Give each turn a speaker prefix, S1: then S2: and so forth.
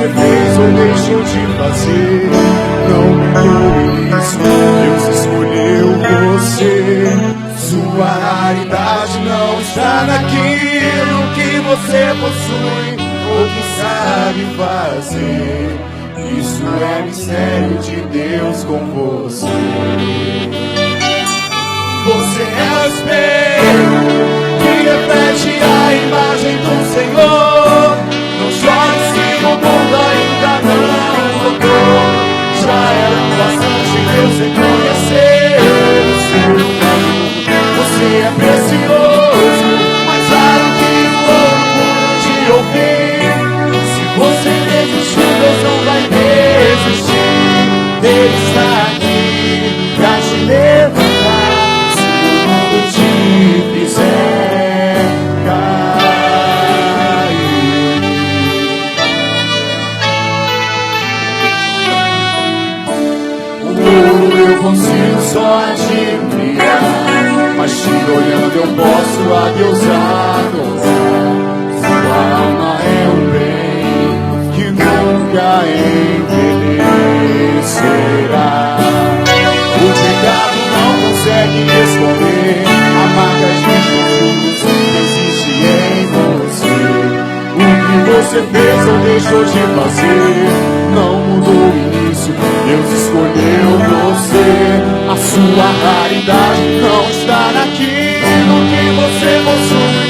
S1: você fez ou deixou de fazer não mudou isso. Deus escolheu você. Sua raridade não está naquilo que você possui ou que sabe fazer. Isso é mistério de Deus com você. Você é o espelho que reflete a imagem do Senhor. Não chore se o mundo ainda não notou. Já era bastante Deus reconhecer o seu valor. Você é precioso, mais raro que o ouro por onde ouvir. Se você desistir, Deus não vai desistir. Ele está aqui pra te levantar. Se o mundo te fizer cair, o ouro eu consigo só admirar, mas te olhando eu posso a Deus adorar. Sua alma é um bem que nunca envelhecerá. O pecado não consegue esconder a marca de Jesus que existe em você. O que você fez ou deixou de fazer não mudou o início. Deus escolheu você. A sua raridade não está naquilo que você possui